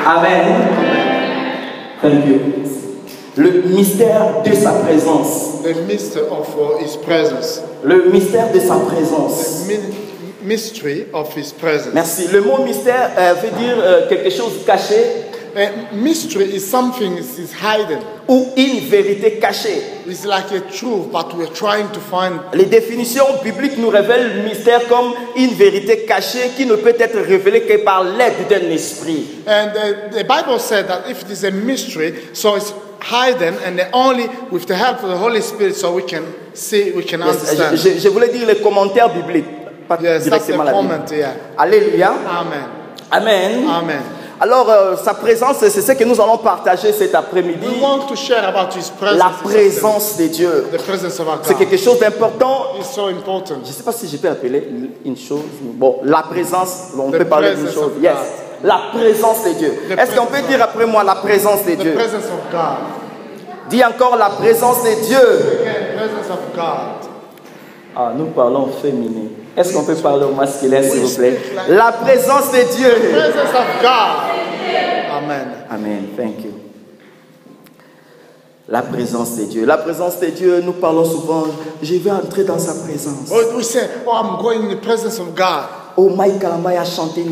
Amen. Thank you. Le mystère de sa présence. The mystery of His presence. Le mystère de sa présence. The mystery of His presence. Merci. Le mot mystère veut dire quelque chose caché. Mystery is something is hidden. Ou une vérité cachée. It's like a truth, but we're trying to find. Les définitions bibliques nous révèlent le mystère comme une vérité cachée qui ne peut être révélée que par l'aide d'un esprit. And the Bible said that if it is a mystery, so it's hidden, and only with the help of the Holy Spirit, so we can see, we can understand. Je voulais dire les commentaires bibliques, pas directement la Bible. Yeah. Alléluia. Amen. Amen. Amen. Alors, sa présence, c'est ce que nous allons partager cet après-midi. We want to share about His presence. La présence de Dieu. The presence of our God. C'est quelque chose d'important. It's so important. Je ne sais pas si je peux appeler une chose. Bon, la présence, on The peut parler d'une chose. Yes. La présence de Dieu. Est-ce qu'on peut dire après moi la présence de Dieu? The presence of God. Dis encore la présence de Dieu. Again, presence of God. Ah, nous parlons féminin. Est-ce qu'on peut parler au masculin, s'il vous plaît? La présence de Dieu. The presence of God. Amen. Amen. Thank you. La présence de Dieu. La présence de Dieu, nous parlons souvent, je vais entrer dans sa présence. We say, I'm going in the presence of God. Oh, Mike Kalambay a chanté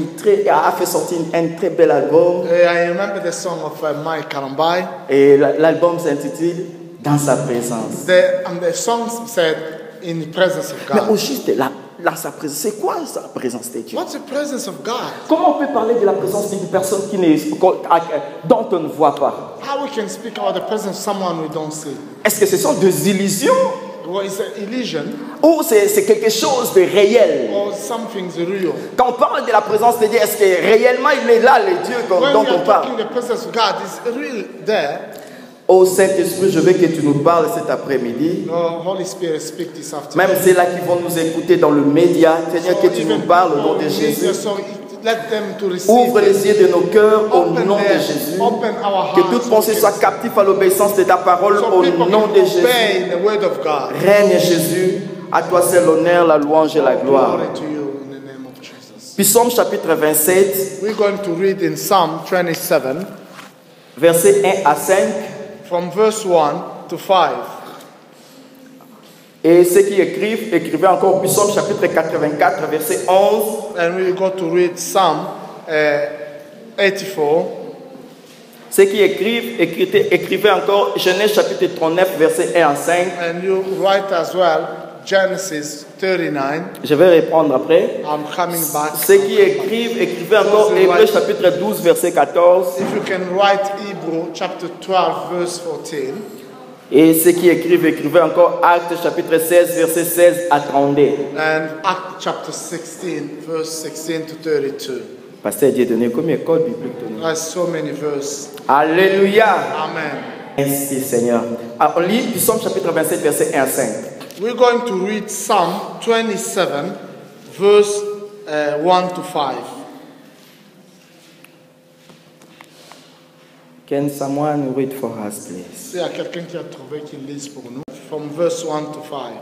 a fait sortir un très bel album. I remember the song of Mike Kalambay. Et l'album s'intitule Dans sa présence. The song said, in the presence of God. Mais au juste là, sa présence, c'est quoi la présence de Dieu? What's the presence of God? Comment on peut parler de la présence d'une personne dont on ne voit pas? How we can speak about the presence of someone we don't see? Est-ce que ce sont des illusions? Well, it's an illusion. Ou c'est quelque chose de réel? Or something's real. Quand on parle de la présence de Dieu, est-ce que réellement il est là, le Dieu dont on parle? When we are talking the presence of God, is real there. Oh Saint-Esprit, je veux que tu nous parles cet après-midi. Holy Spirit, speak this afternoon. Même ceux-là qui vont nous écouter dans le média, Seigneur, que tu nous parles au nom de Jésus. Ouvre les yeux de nos cœurs au nom de Jésus. Que toute pensée soit captive à l'obéissance de ta parole au nom de Jésus. Règne Jésus, à toi c'est l'honneur, la louange et la gloire. Psaume chapitre 27. We're going to read in Psalm 27. Versets 1 à 5. From verse 1 to 5. Et ceux qui écrivez encore Psaume chapitre 84, verset 11. And we go to read Psalm 84. Ceux qui écrivez encore Genèse chapitre 39, verset 1 à 5. And you write as well Genesis 39. Je vais reprendre après. I'm coming back. Ceux qui écrivez encore Hébreux chapitre 12, verset 14. If you can write Hebrew chapter 12, verse 14. Et ceux qui écrivez encore Actes chapitre 16, verset 16 à 32. And Acts chapter 16, verse 16 to 32. Pasteur Dieudonné, comme école biblique. There's so many verses. Alléluia. Amen. Merci Seigneur. Alors, on lit Psaume chapitre 27, verset 1 à 5. We're going to read Psalm 27, verse 1 to 5. Can someone read for us, please? S'il y a quelqu'un qui a trouvé qu'il lise pour nous, from verse 1 to 5.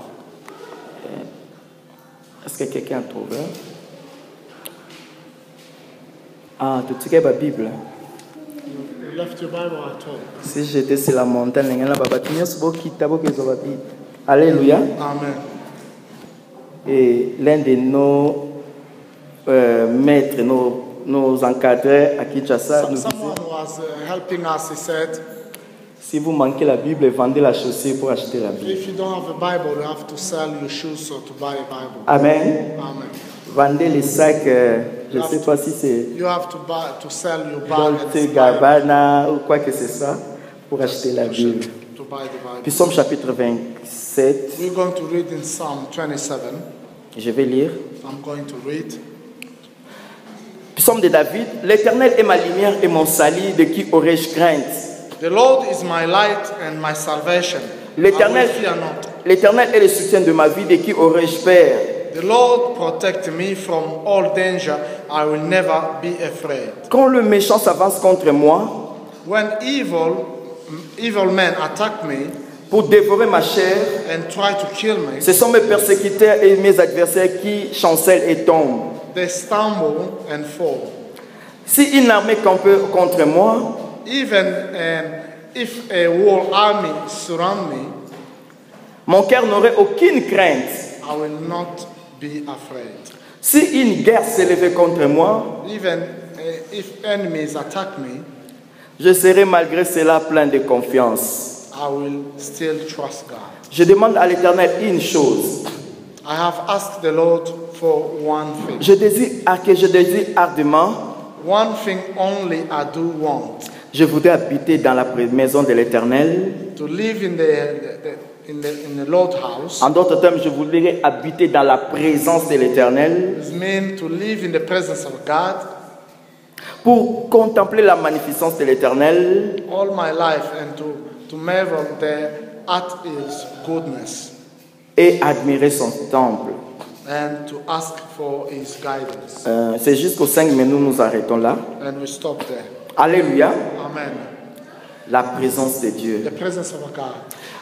Est-ce que quelqu'un a trouvé? Ah, tu sais la Bible. You left your Bible at home. Si j'étais sur la montagne, Alléluia. Amen. Et l'un de nos maîtres, nos encadreurs à Kinshasa nous disait, Someone was helping us, he said, si vous manquez la Bible, vendez la chaussée pour acheter la Bible. if you don't have a Bible, you have to sell your shoes or to buy a Bible. Amen. Amen. Vendez les sacs, je ne sais pas si c'est You have to sell your bag Dolce Gabbana ou quoi que ce soit pour acheter la Bible. to buy the Bible. Psaume chapitre 27, We're going to read in Psalm 27. je vais lire. I'm going to read. Psaume de David, l'Éternel est ma lumière et mon salut, de qui aurais-je crainte? The Lord is my light and my salvation. L'Éternel I will fear not. l'Éternel est le soutien de ma vie, de qui aurais-je peur? The Lord protect me from all danger. I will never be afraid. Quand le méchant s'avance contre moi When evil men attack me pour dévorer ma chair, and try to kill me, ce sont mes persécuteurs et mes adversaires qui chancellent et tombent. they stumble and fall. Si une armée campe contre moi, even if a whole army surround me, mon cœur n'aurait aucune crainte. I will not be afraid. Si une guerre s'élevait contre moi, Even if enemies attack me, je serai malgré cela plein de confiance. I will still trust God. Je demande à l'Éternel une chose. I have asked the Lord for one thing. Je désire ardemment. One thing only I do want. Je voudrais habiter dans la maison de l'Éternel. To live in the Lord's house. En d'autres termes, je voudrais habiter dans la présence de l'Éternel. It means to live in the presence of God. Pour contempler la magnificence de l'Éternel. All my life and to marvel at His goodness. Et admirer son temple. And to ask for His guidance. C'est jusqu'au 5, mais nous arrêtons là. And we stop there. Alléluia. Amen. La présence de Dieu. The presence of God.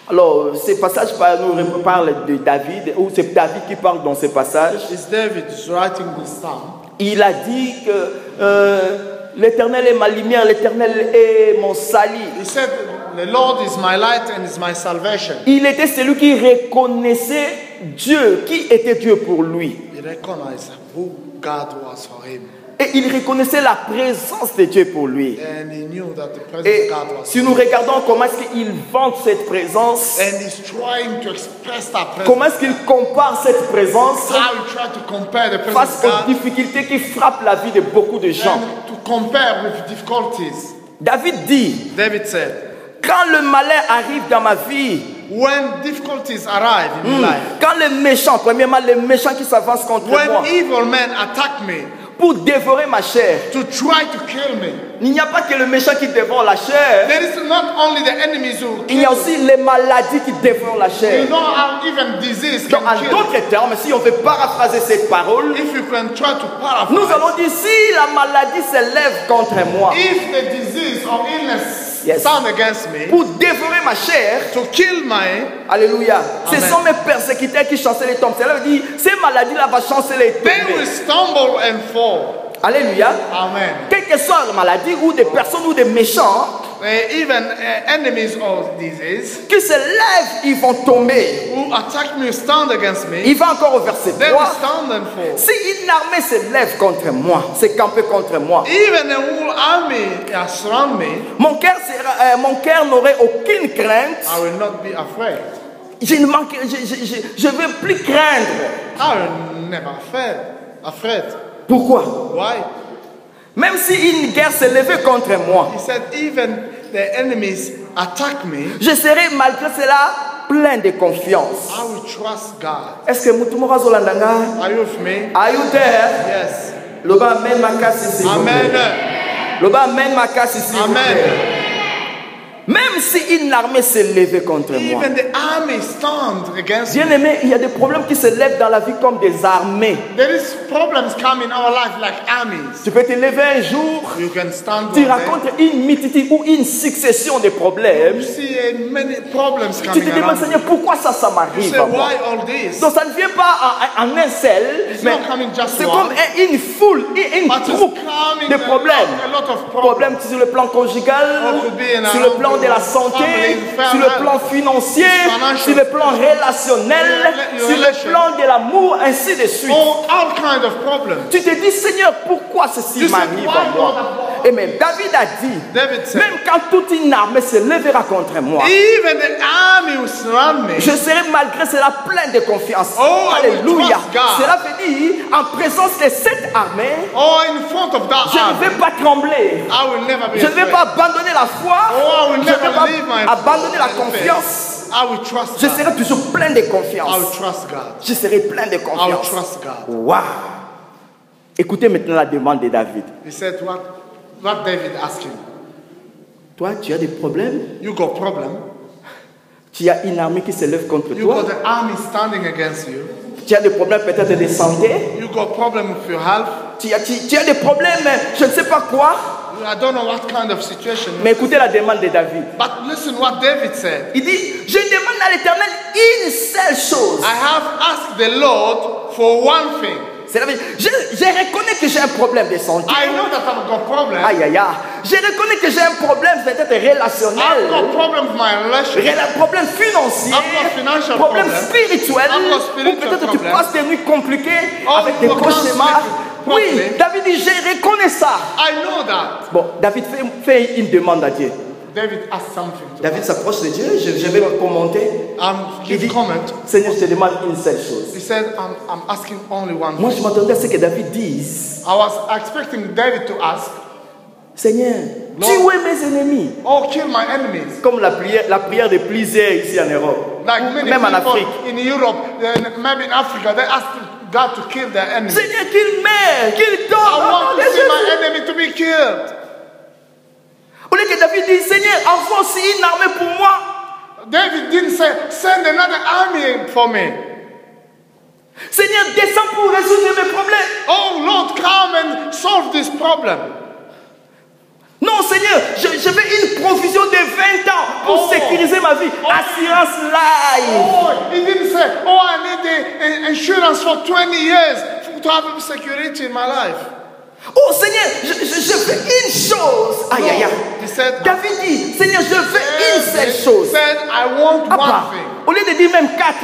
Alors, ces passages nous parlent de David, ou c'est David qui parle dans ces passages. It's David writing this psalm. Il a dit que l'Éternel est ma lumière, l'Éternel est mon salut. He said, "The Lord is my light and is my salvation." Il était celui qui reconnaissait Dieu, qui était Dieu pour lui. He recognized who God was for him. Et il reconnaissait la présence de Dieu pour lui. And he knew that the presence Et of God was si nous regardons comment est-ce qu'il vante cette présence, and he's trying to express that presence. comment est-ce qu'il compare cette présence How he tried to compare the face presence aux of God difficultés qui frappent la vie de beaucoup de gens. and to compare with difficulties. David dit, David said, quand le malheur arrive dans ma vie, when difficulties arrive in my life, quand les méchants, premièrement les méchants qui s'avancent contre moi when evil men attack me pour dévorer ma chair, to try to kill me, il n'y a pas que le méchant qui dévore la chair, there is not only the enemies who il y a kill aussi les maladies qui dévorent la you. chair. You know how even disease Donc, can en kill. d'autres termes, si on veut paraphraser cette parole, If you can try to nous paraphrase, allons dire si la maladie s'élève contre moi if the disease or illness Yes. stand against me pour dévorer ma chair, to kill my, alléluia, ce Amen. sont mes persécuteurs qui chancellent les tombes. Cela veut dire ces maladies-là vont chanceler les they will tombes. stumble and fall. Alléluia. Amen. Quelle que soit la maladie ou des personnes ou des méchants Even enemies of disease qui se lèvent, ils vont tomber. who attack me, stand against me, Il va encore au verset they will 3. stand and fall. Si une armée se lève contre moi, se camper contre moi, Even a whole army surround me, mon cœur n'aurait aucune crainte. I will not be afraid. Je ne vais plus craindre. I will never afraid. Pourquoi? Why? Même si une guerre s'est levée contre moi, He said, even the enemies attack me, je serai malgré cela plein de confiance. I will trust God. Est-ce que Mutumura Zolandanga? Are you with me? Are you there? Yes. Loba amen makasi s'il vous Amen. plaît. Loba amen makasi s'il vous Amen. plaît. Même si une armée s'est levée contre moi. Even the army stand against Bien me. aimé, il y a des problèmes qui se lèvent dans la vie comme des armées. There is problems come in our life like armies. Tu peux te lever un jour, You can stand tu one day. racontes une multitude ou une succession de problèmes. You see many problems Tu coming te demandes, around. Seigneur, pourquoi ça You m'arrive say, à moi? why all this? Donc ça ne vient pas en un seul, It's mais not coming just c'est one. comme une foule, une But it's troupe coming de problèmes. a lot of Problèmes sur le plan conjugal, Or could be in sur our le plan de la santé, family, sur le plan financier, financial, sur le plan relationnel, sur le relation. plan de l'amour, ainsi de suite. All kind of problems. Tu te dis, Seigneur, pourquoi ceci You say, m'arrive why à moi? God? Et même David a dit, David said, même quand toute une armée se lèvera contre moi, even the army will surround me. je serai malgré cela plein de confiance. Oh, I will Alléluia. trust God. Cela veut dire, en présence de cette armée, Or in front of that je ne army, vais pas trembler. I will never be Je ne vais afraid. pas abandonner la foi. Oh, I will Je ne never vais pas leave my abandonner la faith. confiance. I will trust Je God. serai toujours plein de I will confiance. trust God. Je serai plein de I will confiance. trust God. Waouh. Écoutez maintenant la demande de David. He said, what David asked him? Toi, tu as des problèmes? You got problem. Tu as une armée qui se lève contre You toi? got the army standing against you. Tu as des problèmes peut-être de santé? You got problem with your health. Tu as des problèmes, je ne sais pas quoi. I don't know what kind of situation. Mais écoutez la demande de David. But listen what David said. Il dit, je demande à l'Éternel une seule chose. I have asked the Lord for one thing. C'est la vie. Je reconnais que j'ai un problème de santé. I know that I've got problems. Aïe, aïe, aïe. Je reconnais que j'ai un problème peut-être relationnel. I've got problems with my relationship. Problème financier. I've got financial Problème problems. spirituel. I've got Ou spiritual peut-être tu problems. passes des nuits compliquées Oh, avec des you can't cauchemars. sleep Oui, properly. David dit, je reconnais ça. I know that. Bon, David fait une demande à Dieu. David asked something to David God. s'approche de Dieu, je vais le commenter. Il Give dit, comment. Seigneur, je te demande une seule chose. He said, I'm asking only one Moi, thing. je m'attendais à ce que David dise, I was expecting David to ask, Seigneur, tuez mes ennemis. oh, kill my enemies. Comme la prière de plusieurs ici en Europe. Like Ou many même en people Afrique. in Europe, maybe in Africa, they ask God to kill their enemies. Seigneur, qu'il meure, qu'il I tombe. want to see my enemy to be killed. Au lieu que David dise, Seigneur, envoie aussi une armée pour moi. David didn't say, send another army for me. Seigneur, descends pour résoudre mes problèmes. Oh Lord, come and solve this problem. Non, Seigneur, je veux une provision de 20 ans pour sécuriser ma vie. Assurance live. Oh, he didn't say, oh, I need the insurance for 20 years to have security in my life. Oh Seigneur, je veux une chose. Aïe, aïe, aïe. He said, David dit, Seigneur, je veux une seule chose. said, I want Abba, one thing. au lieu de dire même 4,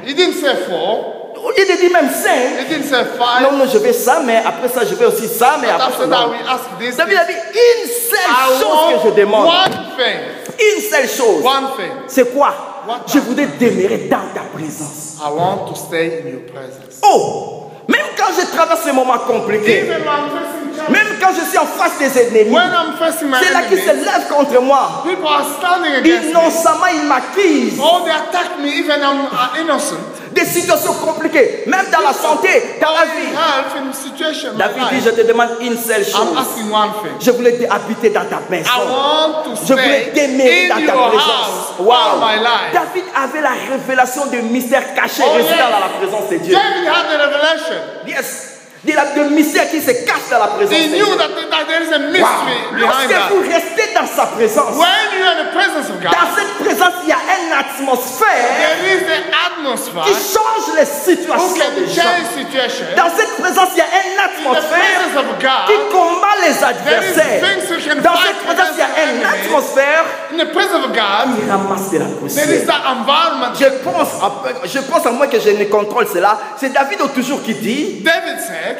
He didn't say 4. au lieu de dire même 5, He didn't say 5. non, non, je veux ça, mais après ça, je veux aussi ça, mais après ça, After that, non. we ask this. David a dit, une seule I chose que je want demande. one thing. Une seule chose. One thing. C'est quoi? What? Je voudrais demeurer dans ta présence. I want to stay in your presence. Oh, même quand je traverse les moments compliqués, Even when I'm facing challenges, même quand je suis en face des ennemis, when I'm facing my c'est là qu'ils se enemies, lèvent contre moi. people are standing against me. Innocemment, ils m'accusent. Oh, they attack me even I'm innocent. Des situations compliquées, même dans la santé, dans la vie. Health in situation in my David dit, life. je te demande une seule I'm chose. asking one thing. Je voulais habiter dans ta maison. I want to Je voulais stay demeurer in dans ta your présence. house all Wow. my life. David avait la révélation de mystère caché Oh, résidant yes. dans la présence de Dieu. David had the revelation. Yes. De mystère qui se cache dans la présence He de knew Dieu. that there is a mystery Wow. behind Lorsque vous that. restez dans sa présence, When you're in the presence of God, dans cette présence, il y a une atmosphère there is the qui atmosphere change les who situations can des gens. change situation. Dans cette présence, il y a une In the atmosphère presence of God, qui combat les there is adversaires. things you can Dans fight cette présence, il y a against une the enemy. atmosphère In the presence of God, qui ramasse de la there is poussière. that environment. Je pense à moi que je ne contrôle cela. C'est David toujours qui dit, David said,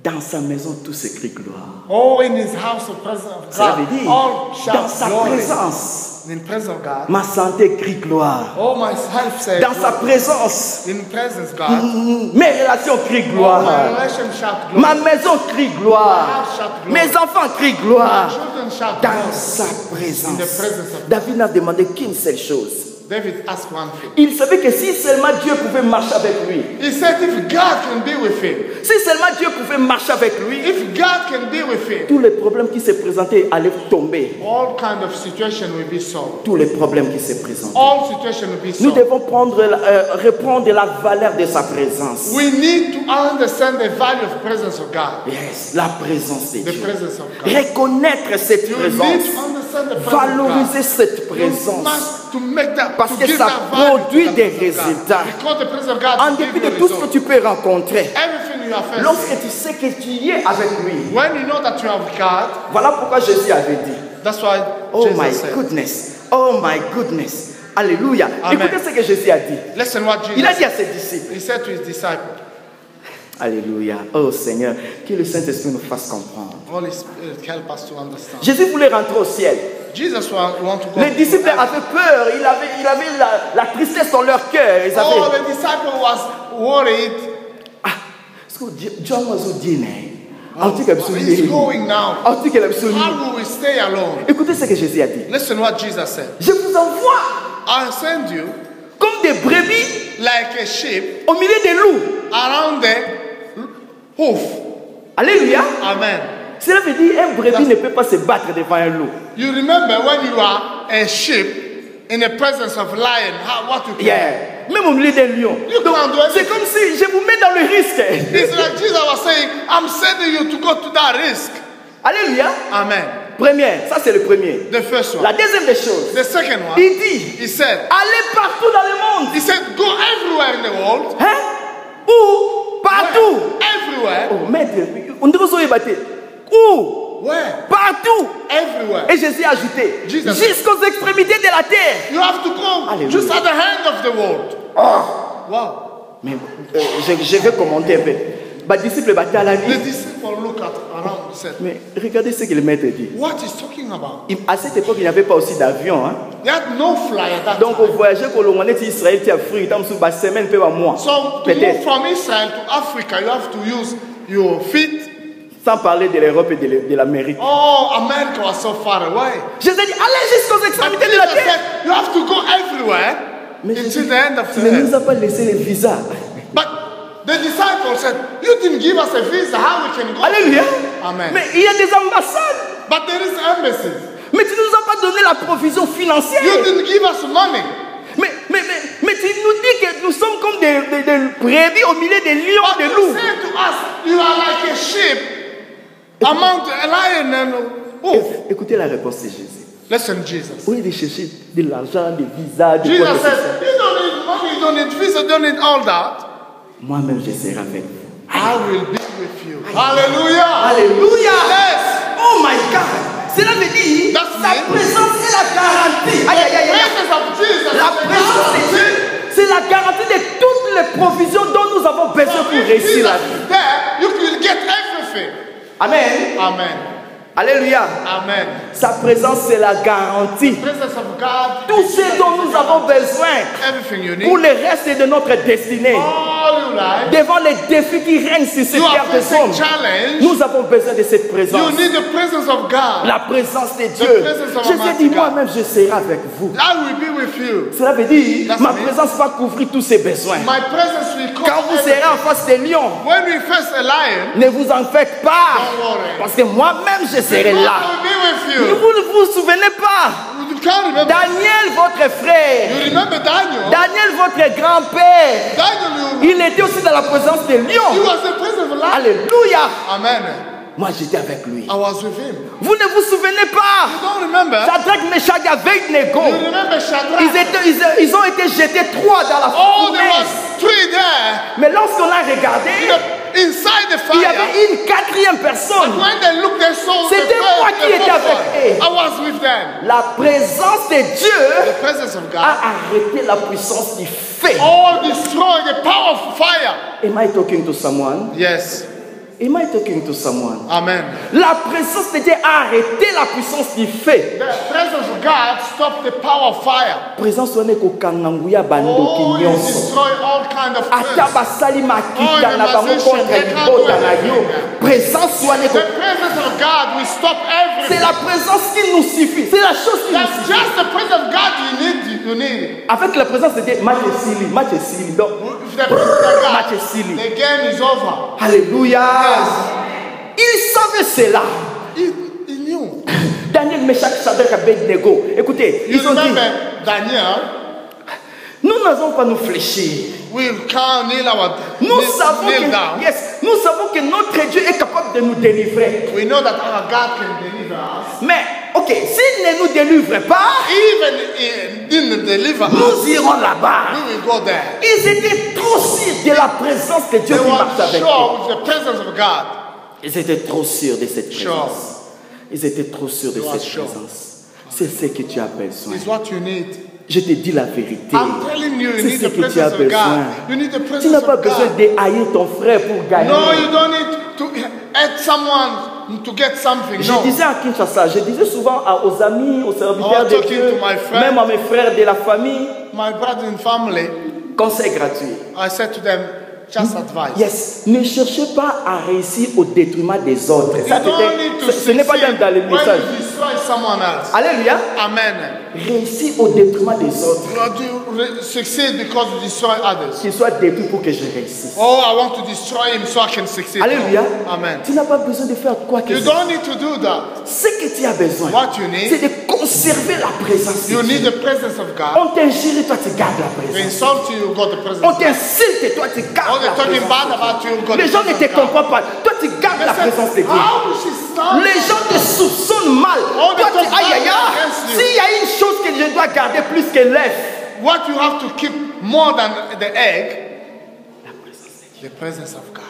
dans sa maison, tout s'écrit gloire. oh, in his house of presence of Cela God, veut dire, all dans shout sa glory. présence, In the presence of God, ma santé crie gloire. oh, my self said, Dans sa présence, in the presence of God, mes relations crient my gloire. relation shout glory. Ma maison crie gloire. Mes enfants crient gloire. Children shout Dans glory. sa In the présence. presence of David n'a demandé qu'une seule chose. David asked one thing. Il savait que si seulement Dieu pouvait marcher avec lui, He said, if God can be with him, si seulement Dieu pouvait marcher avec lui, if God can be with him, tous les problèmes qui se présentaient allaient tomber. all kind of situation will be solved. Tous les problèmes qui se présentaient. All situation will be Nous solved. devons reprendre la valeur de sa présence. We need to understand the value of presence of God. Yes, la présence de The Dieu. presence of God. Reconnaître cette You need présence. to understand the presence Valoriser of cette God. You présence. must to make that, Parce to que give ça that value produit to the des presence of God. résultats. Because the presence of God En will dépit give de you tout ce que results. tu peux rencontrer, Everything you are facing, lorsque tu sais que tu y es avec lui, when you know that you have God, voilà pourquoi Jésus avait dit, that's why oh my Jesus said. goodness, oh my goodness, alléluia. Amen. Écoutez ce que Jésus a dit. Listen what Il a Jesus dit à ses disciples, He said to his disciples. alléluia, oh Seigneur, que le Saint-Esprit nous fasse comprendre. Holy Spirit, help us to understand. Jésus voulait rentrer au ciel. Jesus want to go. Les disciples avaient peur, il avait la tristesse dans leur cœur. Ils Oh, avaient, the disciple was worried. est-ce que John was dit, He's going now. How will we stay alone? Écoutez ce que Jésus a dit. Listen what Jesus said. Je vous envoie I send you comme des brebis like a sheep au milieu des loups. around the hoof. Alléluia. Amen. Cela veut dire un brebis ne peut pas se battre devant un loup. You remember when you are a sheep in the presence of lion, what you can Yeah. Même au milieu des lions. You Donc, can't do c'est anything. comme si je vous mets dans le risque. It's like Jesus was saying, I'm sending you to go to that risk. Alléluia. Amen. Première, ça c'est le premier. The first La one. deuxième des choses, The second one, il dit, he said, allez partout dans le monde. go everywhere in the world. Hein? Où partout Partout. Everywhere. Oh, maître, on dirait que battu. Où? Where? Partout. Everywhere. Et Jésus a ajouté, Jesus jusqu'aux extrémités de la terre. You have to go Alléluia. just at the hand of the world. Oh. Wow. Mais je vais commenter un peu. Les disciples battaient à la The nuit. disciples look at around said, Mais regardez ce que le maître dit. what is talking about? À cette époque, il n'y avait pas aussi d'avion. Hein? They had no fly at that Donc, on time. voyageait pour Israël, tu as fruit, tu as une semaine, peut-être un mois. So to move from Israel to Africa, you have to use your feet. Sans parler de l'Europe et de l'Amérique. Oh, America was so far away. Jésus dit, allez jusqu'aux extrémités de la Jesus terre. said, you have to go everywhere until the end of the Mais il ne earth. nous a pas laissé les visas. But the disciples said, you didn't give us a visa, how we can go? Alléluia. Amen. Mais il y a des ambassades. But there is embassies. Mais tu ne nous as pas donné la provision financière. You didn't give us money. Mais tu nous dis que nous sommes comme des brebis au milieu des lions, But des you loups. say to us, you are like a sheep among a lion and wolf. Écoutez la réponse de Jésus. Listen, Jesus. Au lieu de chercher de l'argent, des visas, des Jesus quoi que ce said, soit, you don't need money, you don't need visa, you don't need all that. moi-même je serai avec vous. I will be with you. Hallelujah. Alléluia. Yes. Oh my God. Cela veut dire That's sa me. présence est la garantie. Aïe, aïe, aïe, aïe. Presence of Jesus. La présence de Dieu, c'est la garantie de toutes les provisions dont nous avons besoin pour réussir la vie. There, you will get everything. Amen. Amen. Alléluia. Amen. Sa présence, c'est la garantie. Presence of God. Tout ce dont nous avons besoin Everything you pour need. le reste de notre destinée. All you like. Devant les défis qui règnent sur cette You are terre de facing hommes, challenge. nous avons besoin de cette présence. You need the presence of God. La présence de Dieu. presence of Jésus Almighty dit, God. moi-même, je serai avec vous. I will be with you. Cela veut dire, That's ma me. présence va couvrir tous ses besoins. My presence will come. Quand vous serez en face des lions, When we face a lion, ne vous en faites pas. don't worry. Parce que moi-même, je serai God là. will be with Vous you. ne vous souvenez pas? You can't remember. Daniel, votre frère. You remember Daniel? Daniel, votre grand-père. Daniel, Il était aussi dans la présence des he lions. was the presence of lion. Alléluia. Amen. Moi, j'étais avec lui. I was with him. Vous ne vous souvenez pas? You don't remember? Shadrach, Meshach et Abednego. You remember Shadrach? Ils ont été jetés trois dans la Oh, there was fournaise. three there. Mais lorsqu'on a regardé, Inside the il y fire. avait une quatrième personne. When they looked, they saw the C'était moi qui étais avec eux. I was with them. La présence de Dieu The presence of God. a arrêté la puissance du feu. Oh, destroy the power of fire. Am I talking to someone? Yes. Am I talking to someone? Amen. La présence de Dieu a arrêté la puissance du feu. The presence of God stopped the power of fire. Présence wane kokanganguya Oh, bandoki you nyonso. destroy all kind of Ata things. basali makita Oh, na bango musician, contre they can't libota do na yo. anything. Présence wane The ko. presence of God will stop C'est everything. la présence qui nous suffit. C'est la chose qui nous That's suffit. just the presence of God you need. You need. Avec la présence de Dieu, match est sili, match est sili. Donc, If the presence of match God, est sili. the game is over. Alléluia. Ils savaient cela. He knew. Daniel, Meshach, Shadrach, Abednego. Écoutez, You ils ont dit, remember Daniel? nous n'avons pas nous fléchir. We can't kneel our Nous savons kneel down. que, yes, nous savons que notre Dieu est capable de nous délivrer. We know that our God can deliver us. Mais, ok, s'il ne nous délivre pas, Even if he didn't deliver us, nous irons là-bas. we will go there. Ils étaient trop sûrs de la présence de Dieu They qui were marche avec eux. sure with the presence of God. Ils étaient trop sûrs de cette Sure. présence. Ils étaient trop sûrs de You are cette sure. présence. C'est ce que tu as besoin. It's what you need. Je te dis la vérité. I'm telling you, you C'est need ce the que tu as presence of God. besoin. You need the Tu presence n'as of pas besoin God. de haïr ton frère pour gagner. No, you don't need to hate someone to get something. Je No. disais à Kinshasa, je disais souvent aux amis, aux serviteurs I was de talking Dieu, to my friend. même à mes frères de la famille, My brother and family, conseil gratuit. I said to them, just advice. Yes, ne cherchez pas à réussir au détriment des autres. You Ça, don't need to ce n'est pas succeed dans le when message. you destroy someone else. Alléluia. Amen. Réussir au détriment des autres. Not to succeed because you destroy others. Qu'il soit détruit pour que je réussisse. Oh, I want to destroy him so I can succeed. Alléluia. Amen. Tu n'as pas besoin de faire quoi que You ce soit. don't need to do that. Ce que tu as besoin, What you need, c'est de conserver la présence. you de need Dieu. the presence of God. On t'injure et toi tu gardes la They présence. insult you, you got the presence On of God. t'insulte et toi tu Oh, gardes la they're talking présence. bad about you, you got Les the gens ne presence te of God. comprennent pas. Toi tu gardes They la said, présence de Dieu. how will she stand? Les gens te soupçonnent mal. Oh, Toi they tu talk aïe aïe bad aïe. against you. S'il y a une chose que je dois garder plus que l'œuf, What you have to keep more than the egg, the presence of God.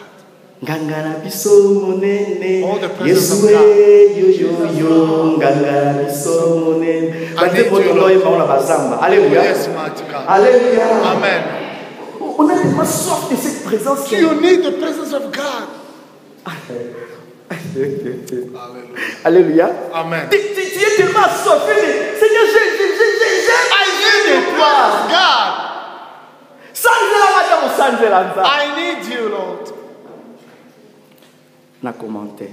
Ngangana biso monene. Oh, the presence of Yesue yo yo yo. Ngangana biso monene. Bande moto loye maona bazamba. Alléluia. Yes, mighty God. Alléluia. Amen. On a tellement soif de cette présence. You need the presence of God. Alléluia. Amen. Tu es tellement assoiffé. Seigneur, j'aime de toi. God. I need you, Lord. On a commenté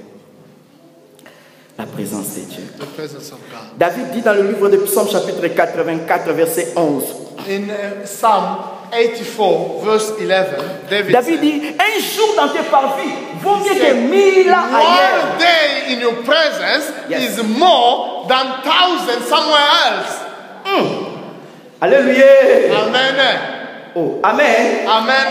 la présence de Dieu. The presence of God. David dit dans le livre de Psaume chapitre 84 verset 11. In Psalm 84 verse 11, David dit, un jour dans tes parvis vaut mieux que 1000 ans ailleurs. One day in your presence Yes. is more than 1,000 somewhere else. Alléluia. Amen. Oh, amen. Amen.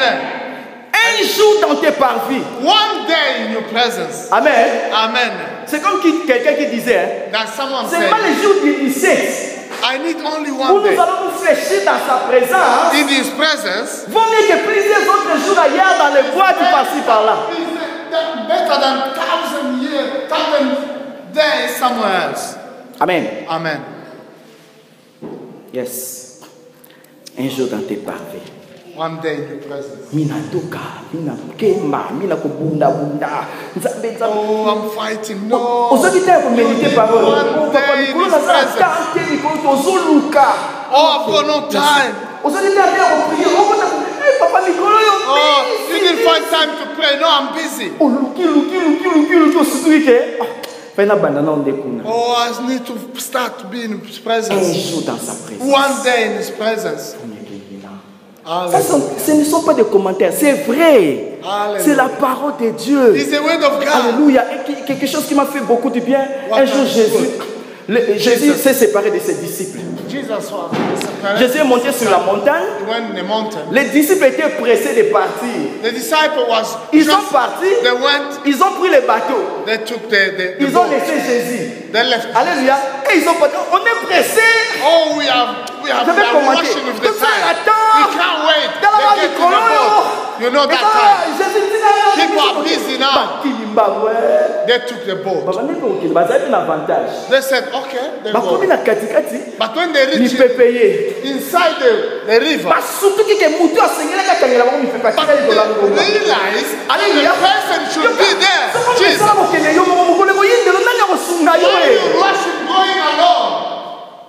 Un jour dans tes parvis. One day in your presence. Amen. Amen. C'est comme quelqu'un qui disait, That someone c'est said, pas le jour du 17 I need only où one nous day allons nous fléchir dans sa présence. in His presence. Vaut mieux que plusieurs autres jours ailleurs dans les bois du par-ci par-là. Better than 1,000 years, 1,000 days somewhere else. Amen. Amen. Yes. Un jour dans tes parvis. One day in your presence. Mina toka, mina kema, mina kubunda bunda. Nzambe nzambe. Oh, I'm fighting. No. Aujourd'hui, tu as médité parole. One day in His presence. Oh, I've got no time. Aujourd'hui, tu as prié. Papa Nicolas, Oh, you didn't find time to pray. No, I'm busy. Oh, I need to start to be in His Un presence. jour dans sa présence. One day in His presence. Ça, ce ne sont pas des commentaires, c'est vrai. Hallelujah. C'est la parole de Dieu. It's the word of God. Alléluia. Et quelque chose qui m'a fait beaucoup de bien. What Un jour, is Jésus s'est séparé de ses disciples. Jesus was separated. Jésus est monté sur la montagne. He went in the mountain. Les disciples étaient pressés de partir. The disciple was. Ils sont partis. They went. Ils ont pris les bateaux. They took the Ils ont boat. laissé Jésus. They left. Alléluia. Et ils ont parti. On est pressés. Oh, we are Je vais rushing commenter. with the Tout ça, time. attends. We can't wait. Dans la They get to the Cologne. boat. You know that time. People are busy now. They took the boat. They said, okay, they go. But when they reach inside the river, but they realize the person should be there. Jesus. Why are you rushing going alone?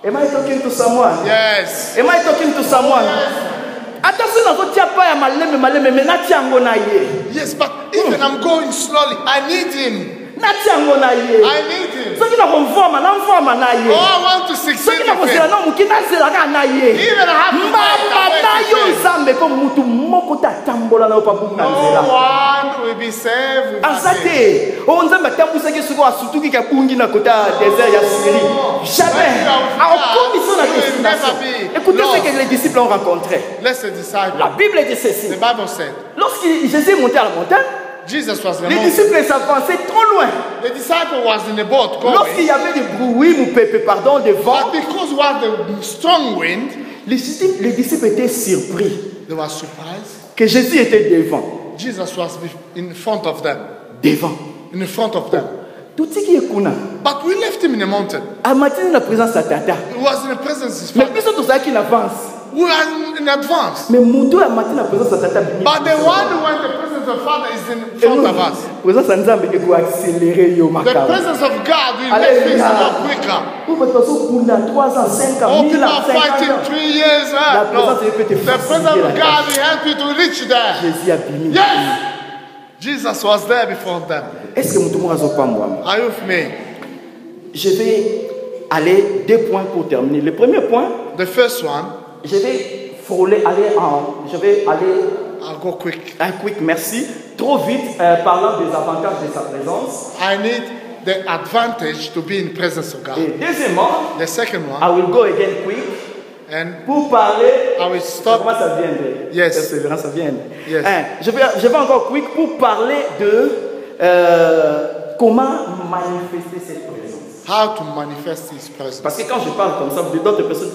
Am I talking to someone? Yes. Am I talking to someone? Yes, but even I'm going slowly, I need him. I need him. Oh, I want to succeed with him. Even I have to no one will be saved without him. Écoutez ce que les disciples ont rencontré. Let's the disciples. La Bible dit ceci. The Bible said, Lorsque Jésus est monté à la montagne, Jesus was in the les mountain. disciples s'avançaient trop loin. The disciple was in the boat Lorsqu'il going. y avait des bruits, de vent, But because was the strong wind, les disciples étaient surpris they were surprised. que Jésus était devant. Jesus was in front of them. Devant. In front of them. Tout ce qui est kuna. But we left him in the mountain. À matin, la présence à tata. He was in the presence of his Mais father. puis tout ça qui avance. We are in advance. Mais Moutou a matin la présence à tata. But the one who went the presence of father is in front of us. Présence à Nzambe qui doit accélérer yo The makao. presence of God will make things a lot quicker. Pour votre façon kuna 3 ans, 5 ans, Oh, 1000 people ans, are 50 fighting ans. 3 years. La No. présence de Dieu peut te The presence faciliter of la God tâche. will help you to reach there. Jésus a béni. Yes. Jesus was there before them. Est-ce que Moutou Mourazo pas moi? Are you with me? Je vais aller 2 points pour terminer. Le premier point, The first one, je vais aller I'll go quick. un quick merci, trop vite, parlant des avantages de sa présence. I need the advantage to be in the presence of Et God. deuxièmement, The second I one, will go again quick and pour parler. I will stop. Comment ça vient? Yes. Persévérance, ça vient. Yes. Je vais encore quick pour parler de comment manifester cette présence? How to manifest His presence. Parce que quand je parle comme ça, d'autres personnes,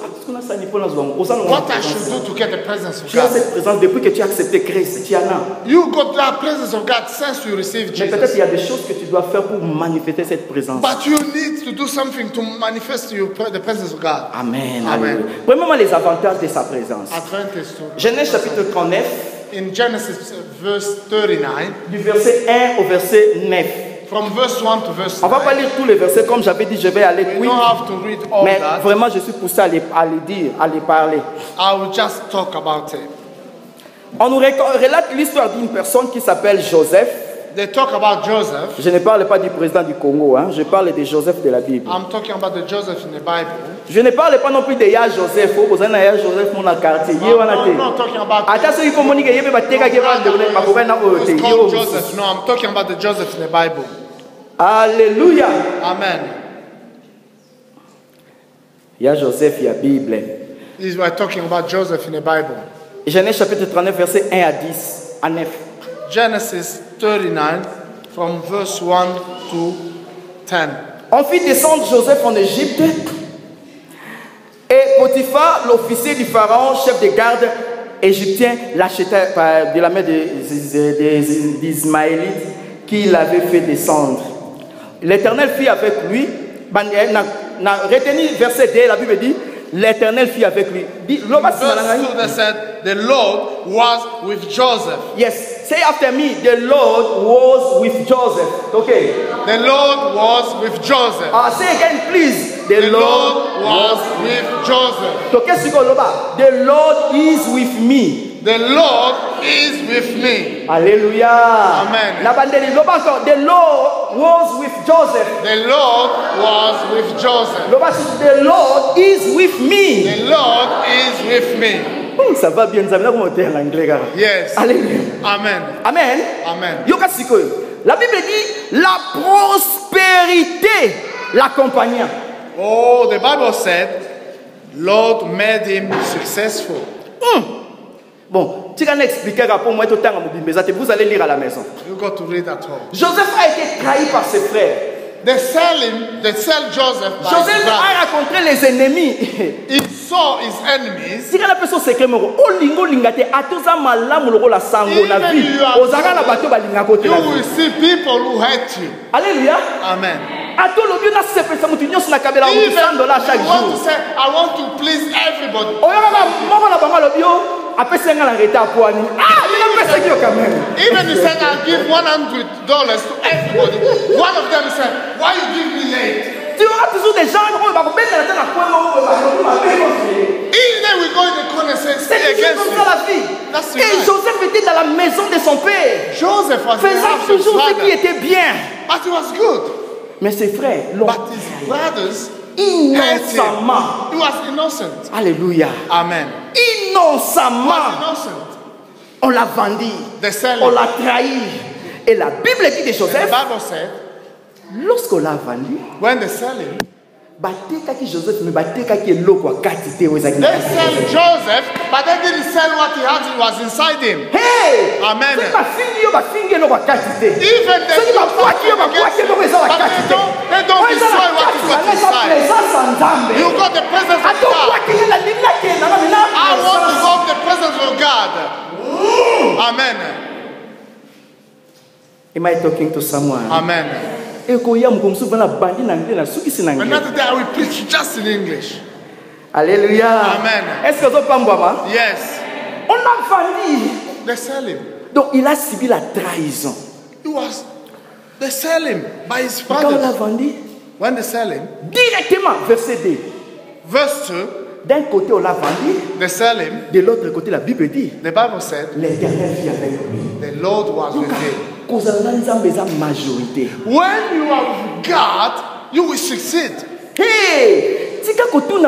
what I should do to get the presence of tu as God? cette présence depuis que tu as accepté Christ. Tu en as. You got that presence of God since you received Mais peut-être Jesus. il y a des choses que tu dois faire pour manifester cette présence. But you need to do something to manifest the presence of God. Amen. Amen. Premièrement, les avantages de sa présence. Advantage to Genèse chapitre 39. In Genesis verse 39. Du verset 1 au verset 9. From verse 1 to verse 9. On ne va pas lire tous les versets, comme j'avais dit, je vais aller quick. We don't have to read all Mais that. vraiment, je suis poussé à les dire, à les parler. I will just talk about it. On nous relate l'histoire d'une personne qui s'appelle Joseph. They talk about Joseph. Je ne parle pas du président du Congo, hein. Je parle de Joseph de la Bible. I'm talking about the Joseph in the Bible. Je ne parle pas non plus de Ya Joseph. Vous avez Ya Joseph mon quartier. I'm not talking about who's called Joseph. No, I'm talking about the Joseph in the Bible. Alléluia. Amen. Ya Joseph, il y a Bible. We're talking about Joseph in the Bible. Genèse chapitre 39, verset 1 à 10, à 9. Genesis 39, from verse 1 to 10. On fit descendre Joseph en Égypte. Et Potiphar, l'officier du pharaon, chef de garde égyptien, l'acheta de la main des Ismaélites qui l'avait fait descendre. L'Éternel fit avec lui. Retenez verset 2, la Bible dit, l'Éternel fit avec lui. Verse 2 said, the Lord was with Joseph. Yes, say after me, the Lord was with Joseph. Okay. The Lord was with Joseph. Say again, please. The Lord was with Joseph. The Lord is with me. The Lord is with me. Hallelujah. Amen. The Lord was with Joseph. The Lord was with Joseph. The Lord is with me. The Lord is with me. Ça va bien, yes. Alléluia. Amen. Amen. Amen. La Bible dit la prospérité l'accompagnant. Oh, the Bible said, Lord made him successful. Bon, tu vas expliquer pour moi tout le temps, vous allez lire à la maison. You got to read at home. Joseph a été trahi par ses frères. They sell Joseph by Joseph a rencontré les ennemis. He saw his enemies. Si la personne secret moko olingo lingate atoza malamu lokola sango na vie. Ozaka na bato balinga kote. You will see people who hate you. Alléluia. Amen. Ato lobi na sepesa mutu nyonso na kabela $100 chaque jour. You want to say I want to please everybody. Oya ba moko na bango lobi o apesa nga na reta poani. Ina pesa kio quand même. Even he said I'll give $100 to everybody. One of them said, why you give me late? Tu auras toujours des gens qui vont bêter dans la coin. Even then we go in the corner and say, c'est against comme ça la vie. That's Et right. Joseph était dans la maison de son père. Joseph was faisant toujours ce qui était bien. But it was good. Mais ses frères l'ont. But his brothers innocemment. He was innocent. Alléluia. Amen. Innocemment. He was innocent. On l'a vendu. On l'a trahi. Et la Bible dit de Joseph. The Bible said, lorsqu'on l'a vendu, when they sell him, Joseph me they sell Joseph, but they didn't sell what he had. It was inside him. Hey, amen. Even they don't destroy what is inside. You got the presence of God. I want to hold the presence of God. Amen. Am I talking to someone? Amen. Another day I will preach just in English. Alléluia. Amen. Est-ce que vous avez yes. On l'a vendu. They sell him. Donc il a subi la trahison. They sell him by his brothers. Quand on l'a vendu, when they sell him, directement, verset 2. Verse 2. D'un côté on l'a vendu. They sell him. De l'autre côté la Bible dit. The Bible said. L'Éternel vit avec lui. The Lord was with him. Majorité. When you are with God, you will succeed. Hey, you don't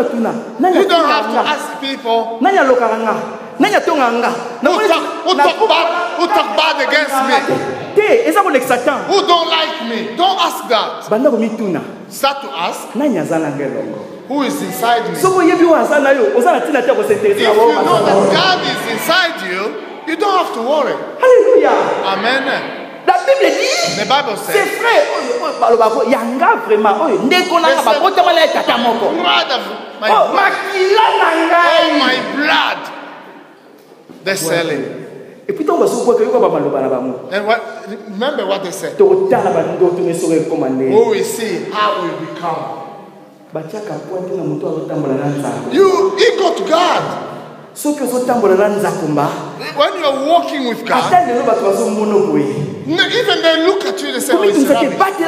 have to ask people who talk bad against me, who don't like me. Don't ask that. Start to ask who is inside me. If you know that God is inside you, you don't have to worry. Hallelujah. Amen. La Bible dit, The Bible says, c'est vrai, il y a un gars vraiment, oh my blood, they're selling. Et puis, remember what they said. Oh, we see how we become. You equal to God. When you are walking with God, even they look at you, they say, keep God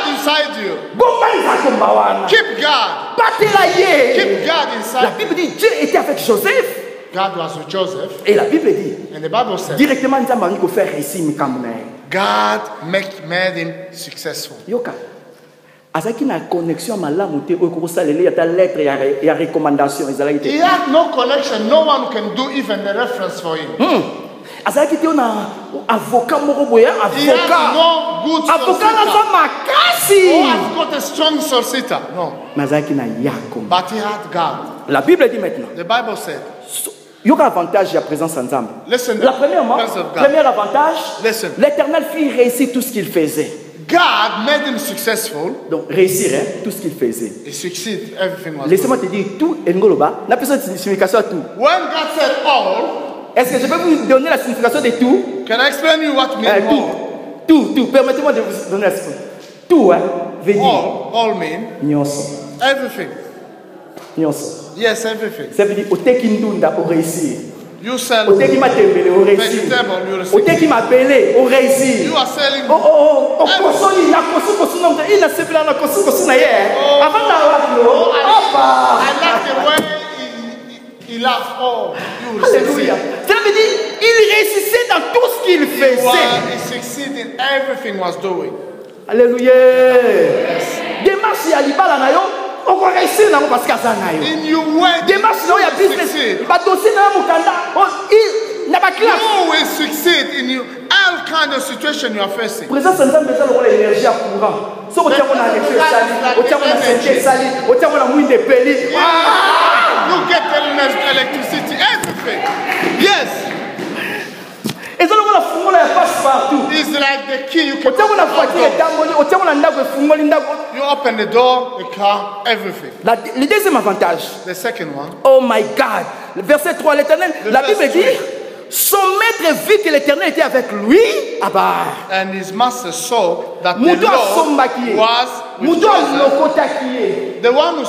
inside you. Keep God. Keep God inside. La Bible dit Dieu était avec Joseph. God was with Joseph. Et la Bible dit, and the Bible said, directement God made him successful. Yoka. Azaki na connexion malamu te okosalele ya ta lettre ya recommandation ezalaki te. He had no connection, no one can do even the reference for him. Azaki te na avocat moko boya avocat. He had no good avocat na so makasi. Oh, I've got a strong solicitor. No. Mazaki na yakom. But he had God. La Bible dit maintenant. The Bible said. Il y aura avantage à présence ensemble. Listen, la premier avantage, l'Éternel fit réussir tout ce qu'il faisait. God made him successful. Donc réussir tout ce qu'il faisait. He succeeded, everything was. Laissez-moi te dire tout et ngoloba. La personne signification à tout. When God said all, est-ce que je peux vous donner la signification de tout? Can I explain you what means all? Tout. Permettez-moi de vous donner la signification. Tout, veut dire. All mean. Nyonso. Everything. Nyonso. Yes, everything. Ça veut dire otekindunda pour réussir. You sell vegetable, you receive. You are selling. I like the way he laughs. Oh, you Alléluia. Ça veut dire il réussissait dans tout ce qu'il faisait. He succeeded in everything was doing. Alléluia. Démarche ya libala na yo. In your way, you will succeed in all kind of situation you are facing. You get electricity, everything. Yes. It's like the key you can open. You open the door, the car, everything. Le deuxième avantage. The second one. Oh my God. Le verset 3, l'Éternel, la Bible dit, son maître vit que l'Éternel était avec lui. And his master saw that the Lord was with Joseph. The one who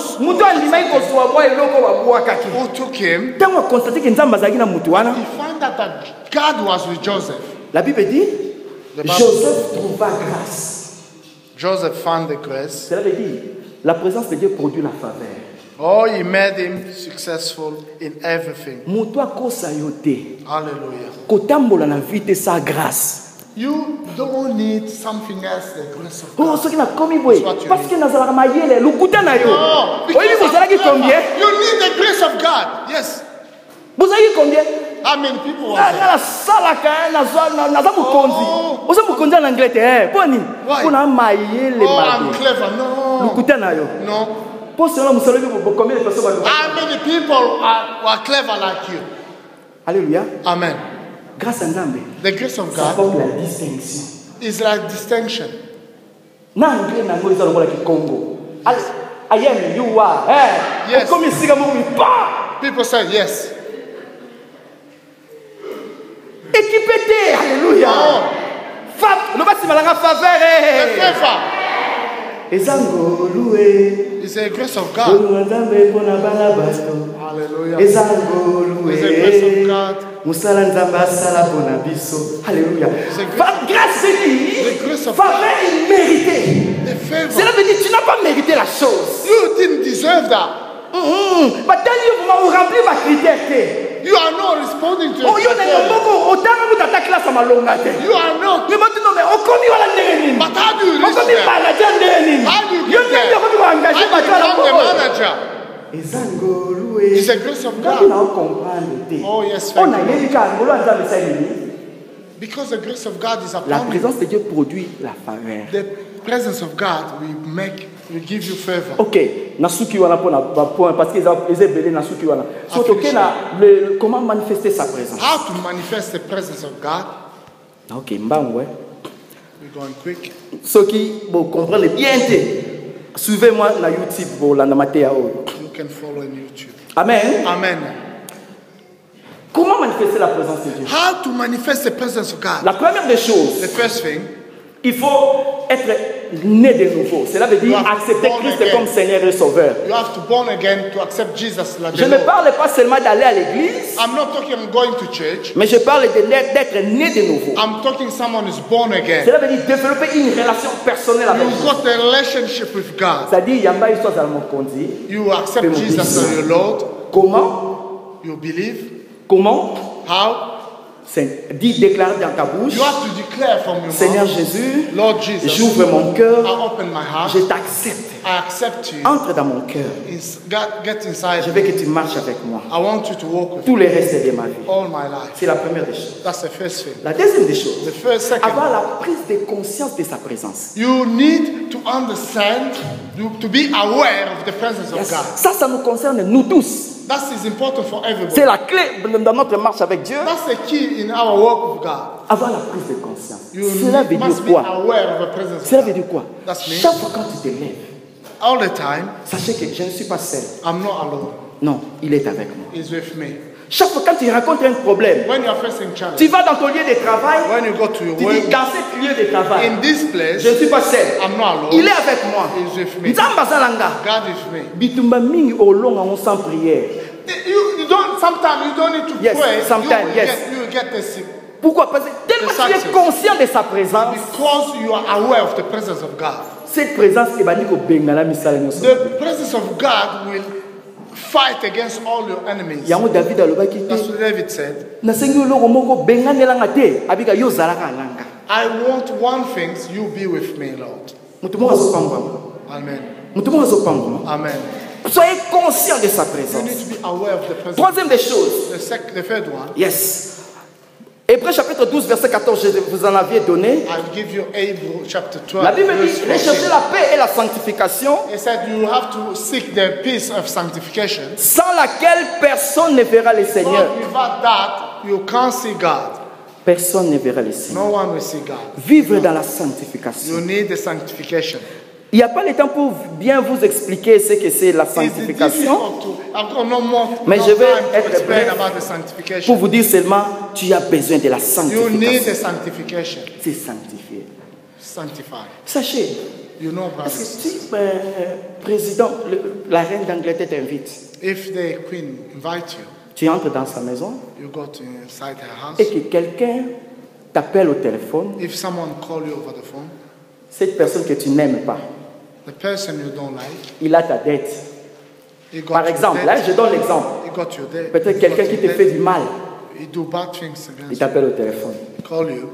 took him, he found out that God was with Joseph. La Bible dit, Joseph trouva grâce. Joseph found the grace. Cela veut dire, la présence de Dieu produit la faveur. Oh, he made him successful in everything. Hallelujah. You don't need something else, the grace of God. No, because you need the grace of God. Yes. How many people are there? Why? Oh, I'm clever. No. No. How many people are clever like you? Alléluia. Amen. Grâce à Nzambe. The grace of God la distinction. Is like distinction. I am, you are. Yes. People say yes. Équipé, alléluia. It's a grace of God. Hallelujah. It's a grace of God. Alléluia. Grâce the grace of faveur God. Méritée. The favor. Cela veut dire que tu n'as pas mérité la chose. You didn't deserve that. But then you remplis ma critère. You are not responding to it. You are not. But how do you reach there? How do you get there? How do you become the manager? It's a grace of God. Oh yes, thank you. Because the grace of God is upon la présence de Dieu produit la faveur. The presence of God will give you favor. Ok, nasuki wana pour na point parce qu'ils ont belé nasuki wana. So comment manifester sa présence? How to manifest the presence of God? Ok, mbangwe. We're going quick. Ceux qui comprennent bien, suivez-moi sur YouTube pour la Namatea. You can follow on YouTube. Amen. Amen. Comment manifester la présence de Dieu? How to manifest the presence of God? La première des choses, the first thing, il faut être né de nouveau. Cela veut dire accepter Christ comme Seigneur et Sauveur. You have to born again to accept Jesus. Je ne parle pas seulement d'aller à l'église. I'm not talking about going to church. Mais je parle d'être né de nouveau. I'm talking someone who's born again. Cela veut dire développer une relation personnelle avec Dieu. You've got a relationship with God. C'est-à-dire yamba histoire dans mon conduit. You accept Jesus as your Lord. Comment? You believe. Comment? How? Dis, déclare dans ta bouche. You have to declare from your Seigneur mouth. Jésus, Lord Jesus, j'ouvre mon cœur. I open my heart. Je t'accepte. I accept you. Entre dans mon cœur. Get inside. Je veux que tu marches avec moi. I want you to walk with Tout le reste de ma vie. all my life. C'est la première des choses. That's the first thing. La deuxième des choses, Second, avoir la prise de conscience de sa présence. you need to understand, to be aware of the presence of God. Ça nous concerne nous tous. That is important for everybody. C'est la clé dans notre marche avec Dieu. That's the key in our walk with God. Avoir la prise de conscience. You Cela veut must dire be quoi? aware of the presence Cela of veut God. dire quoi? That's me. Chaque fois quand tu te lèves, All the time, sachez que je ne suis pas seul. I'm not alone. Non, il est avec moi. He's with me. Chaque fois quand tu rencontres un problème, When you are facing challenge, tu vas dans ton lieu de travail, when you go to your tu dis work, dans ce lieu de travail, in this place, je ne suis pas seul. I'm not alone. Il est avec moi. He's with me. Nzamba zalanga. God is with me. Bitumba mingi olonga on sans prière. You don't. Sometimes you don't need to Yes, pray. sometimes, yes. You will get the sick Pourquoi? Parce que tellement tu es conscient de sa présence. because you are aware of the presence of God. Cette présence est bannie au bengala misala nyonso. The presence of God will fight against all your enemies. Yango David alobaki That's te. what David said. Nasengi oloko moko benganelanga te. Abika yo zalaka alanga. I want one thing, you be with me, Lord. Mutu moko azopangwa. Amen. Mutu moko azopangwa. Amen. Soyez conscient de sa You présence. need to be aware of the presence. Troisième des choses. The third one, Yes. Hébreux chapitre 12, verset 14, je vous en aviez donné. I'll give you Hebrews chapter 12. La Bible verse dit 14. recherchez la paix et la sanctification, It said you have to seek the peace of sanctification. sans laquelle personne ne verra le Seigneur. But without that, you can't see God. Personne ne verra le Seigneur. No one will see God. Vivre dans la sanctification. You need the sanctification. Il n'y a pas le temps pour bien vous expliquer ce que c'est la sanctification. Mais je vais être bref pour vous dire seulement, tu as besoin de la You need the sanctification. sanctification. C'est sanctifié. Sanctify. Sachez, You know, parce que brothers, si président, la reine d'Angleterre t'invite, if the queen invite you, tu entres dans sa maison you go to inside her house. et que quelqu'un t'appelle au téléphone, If someone call you over the phone, cette personne que tu n'aimes pas, the person you don't like, il a ta dette. he got Par your exemple, debt. là je donne l'exemple. He got your debt. Peut-être He quelqu'un got qui your te debt. fait du mal, He do bad things il against you. t'appelle au téléphone, Call you,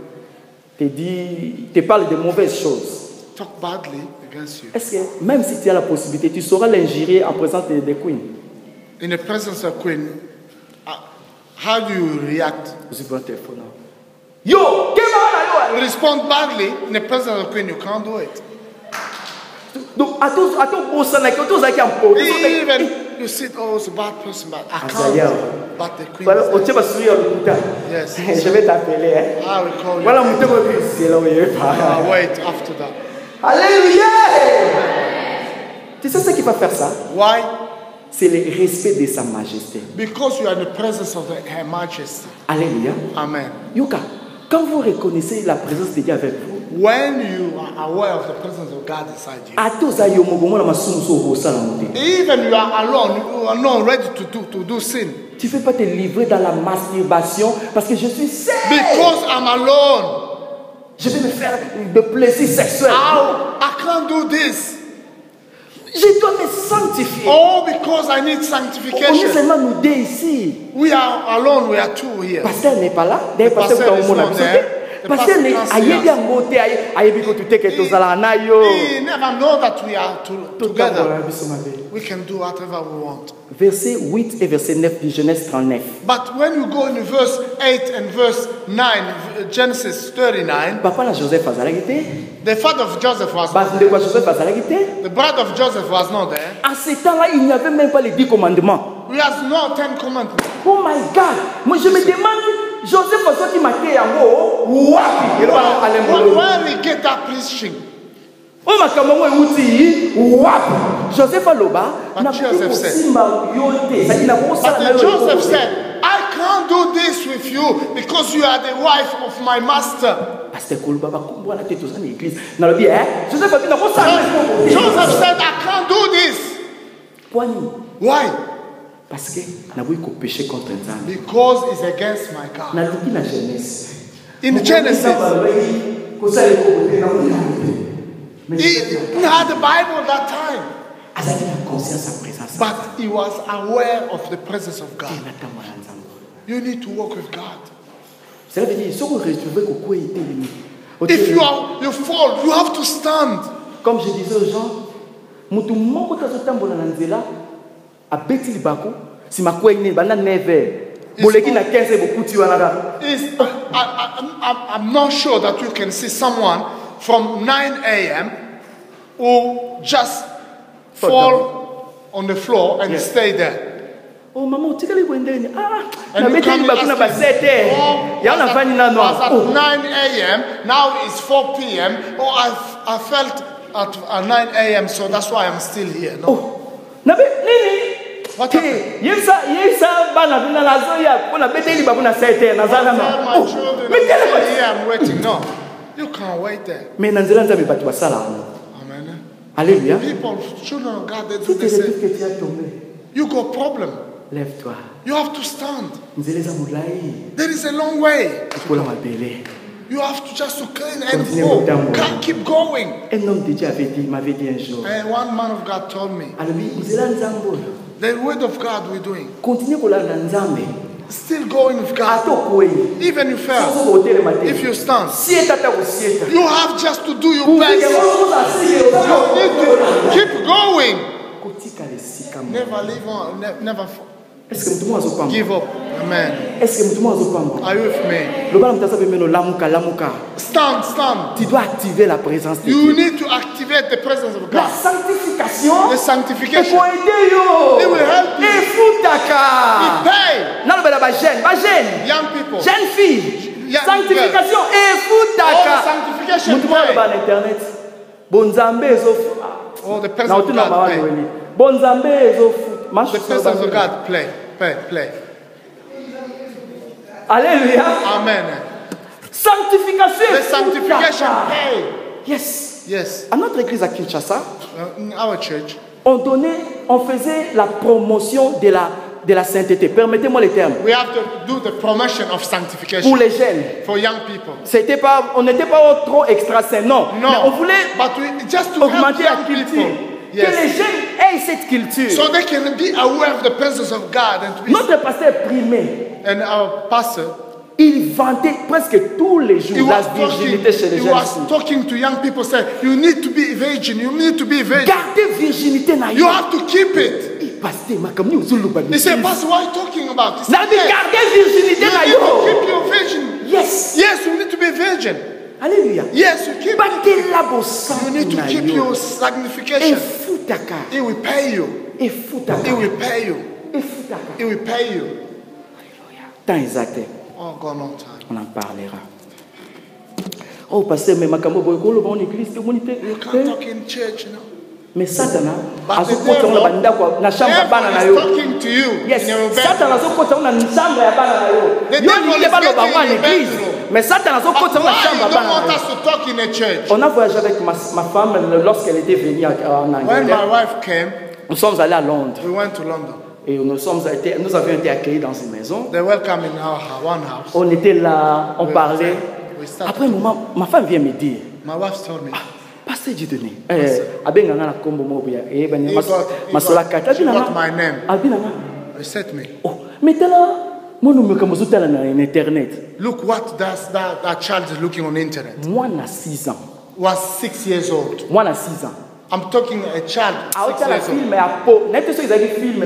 te parle de mauvaises choses. talk badly against you. Est-ce que même si tu as la possibilité, tu sauras l'injurier en présence des queens? In the presence of queen, how do you react? Vous ouvrez un téléphone. Yo, You respond badly in the presence of queen, you can't do it. donc à tout boss na que tous qui en pot. Even you sit, oh, it's a bad person, but I can't. But the queen. Voilà, au tient sur le putain. Yes. Je vais t'appeler hein. I will call you. Voilà mon téléphone c'est là où il est. Wait after that. Alléluia. Tu sais ce qui va faire ça? Why? C'est le respect de sa majesté. Because you are in the presence of Her Majesty. Alléluia. Amen. Yoka, quand vous reconnaissez la présence de Dieu avec vous, When you are aware of the presence of God inside you, à tous ayo mogomo na masumu so hosala monte. even you are alone, you are not ready to do sin. Tu ne fais pas te livrer dans la masturbation parce que je suis seul. Because I'm alone. Je vais me faire de plaisir sexuel. I can't do this. Je dois me sanctifier. Oh, because I need On est sanctification. seulement nous deux ici. We are alone, we are two here. Pasteur n'est pas là. D'ailleurs, pasteur pasteur est is au not there. The pasteur n'est pastor pas can't see là. Ayebi ko tute ke tozala na yo. We never know that we are together. Together. We can do whatever we want. Verset 8 et verset 9 du Genèse 39. But when you go in verse 8 and verse 9, Genesis 39, Papa la Joseph azalaki te. the father of Joseph was not Basi there. de Joseph azalaki te. The brother of Joseph was not there. À ce temps-là, il n'y avait même pas les 10 commandements. We have no 10 commandments. Oh my God! Moi, je me demande, Joseph a sorti maté en haut. Where we get that preaching? Joseph Aloba. But Joseph said, I can't do this with you because you are the wife of my master. Joseph said, I can't do this. Why? Because it's against my God. In Genesis, he had the Bible at that time. But he was aware of the presence of God. You need to walk with God. If you fall, you have to stand. Comme je disais aux gens, si ma I'm not sure that you can see someone from 9 a.m. who just fall on the floor and stay there. Oh, maman, tu as dit and you come at 9 a.m. Now it's 4 p.m. Oh, I felt at 9 a.m. so that's why I'm still here. No. Oh. What happened? My children here, I'm waiting. No, you can't wait there. Amen. Alléluia. People, children of God, they do the same. You got problem. Lève-toi. You have to stand. There is a long way. You have to just to clean and go. Can't keep going. Un homme de Dieu m'avait dit un jour. And one man of God told me. The word of God we're doing. Still going with God. Even if you fail. If you stand. You have just to do your best. You need to keep going. Never leave on. Never give up. Amen. Are you with me? Stand. Tu dois activer la présence de Dieu. You need to activate the presence of God. La sanctification. The sanctification. It will help you. It pay. Young people. Jeune fille. Sanctification. Sanctification. Internet. Oh, the presence of God play. The presence of God play. Alléluia. Amen. Sanctification. The sanctification pay. Yes. À notre église à Kinshasa, in our church, on faisait la promotion de la sainteté. Permettez-moi les termes. We have to do the promotion of sanctification. Pour les jeunes. For young people. On n'était pas trop extra saint, non. Mais on voulait augmenter la culture. Que les jeunes aient cette culture. So they can be aware of the presence of God. Notre pasteur primé. And our pastor, il vantait presque tous les jours la virginité chez les jeunes. He was talking to young people, saying, "You need to be virgin. You need to be virgin. Gardez virginité na yo. You have to keep it." He said, "Pastor, what are you talking about?" He said, "Gardez virginité na yo. You need to keep your virgin." Yes, you need to be virgin. Alléluia. Yes, you keep it. You need to keep your sanctification. He will pay you. He will pay you. He will pay you. Temps exact. Oh, God, long time. On en parlera. Oh, pasteur, mais makambo boyolo ba en église te monité. You can't talk in church, no. Mais Satan azokota na banda kwa na shamba bana na yo. Talking to you. Yes. Satan azokota na shamba ya bana na yo. Yo ni ba lo ba en église. Mais Satan azokota na shamba bana. You don't want us to talk in a church. On a voyagé avec ma femme lorsqu'elle était venue en Angleterre. When my wife came, nous sommes allés à Londres. We went to London. Et nous avions été accueillis dans une maison. They welcome in our one house. On était là, on parlait. Après un moment, ma femme vient me dire. My wife told me. Pasteur Dieudonné. Abenganga na kombo mobuya. He got my name. He said to me. Oh, maintenant, moi nous me commençons à la internet. Look what that child is looking on internet. Moi na 6 ans. Was 6 years old. Moi na 6 ans. I'm talking a child. Was watching a pornographic film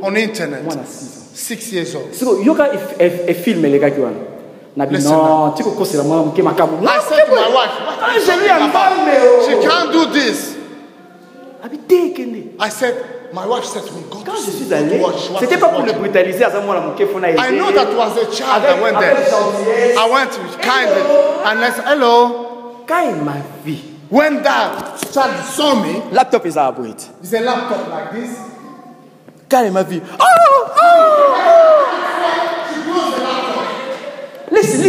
on internet. 6 years old. So you can film les gars qui ont. Non, tu peux la moi qui m'a I said to my wife, she can't do this. I said, My wife said to me, God, quand je suis allé, c'était pas pour le brutaliser. I know that was a child that went there. I went to kind and I said, hello. Quand il m'a vu, when that child saw me, laptop is our boy. It's a laptop like this. Quand il m'a vu, She closed the laptop. Listen.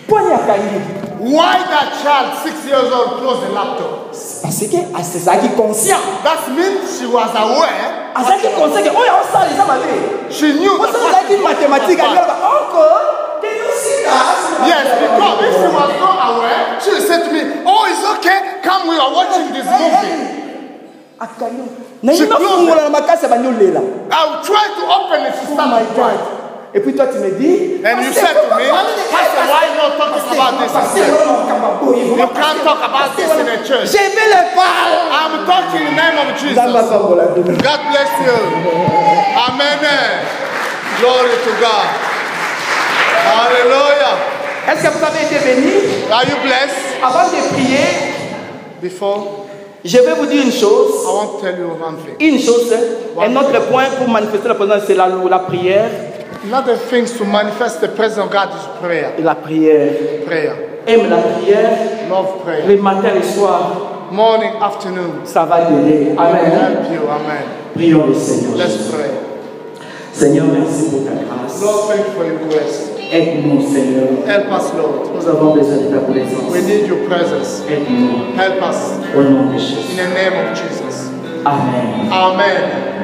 Poignée à Kanye. Why that child, 6 years old, closed the laptop? Parce que c'est ça qui est conscient. That means she was aware. Ça qui est conscient que oh y'a ça les hommes. She knew. Parce que ça qui est mathématique, elle dit encore. Yes, because if she was not aware, she would say to me, "Oh, it's okay. Come, we are watching this movie." She closed it. I will try to open it. She started crying. Et puis toi tu me dis, and you said to me, Pastor, why not talking about this in church? You can't talk about this in a church. I'm talking in the name of Jesus. God bless you. Amen. Glory to God. Hallelujah. Est-ce que vous avez été bénis? Are you blessed? Avant de prier, before, je vais vous dire une chose. I want to tell you one thing. Une chose, un autre point pour manifester la présence, c'est la prière. Another thing to manifest the presence of God is prayer. La prière. Prayer. Aime la prière. Love prayer. Le matin et soir. Morning, afternoon. Ça va t'aider. Amen. Help you. Amen. Prions le Seigneur. Let's pray. Seigneur, merci pour ta grâce. Lord, thank you for your grace. Aide-nous, Seigneur. Help us, Lord. Nous avons besoin de ta présence. We need your presence. Aide-nous. Help us. Au nom de Jésus. In the name of Jesus. Amen. Amen.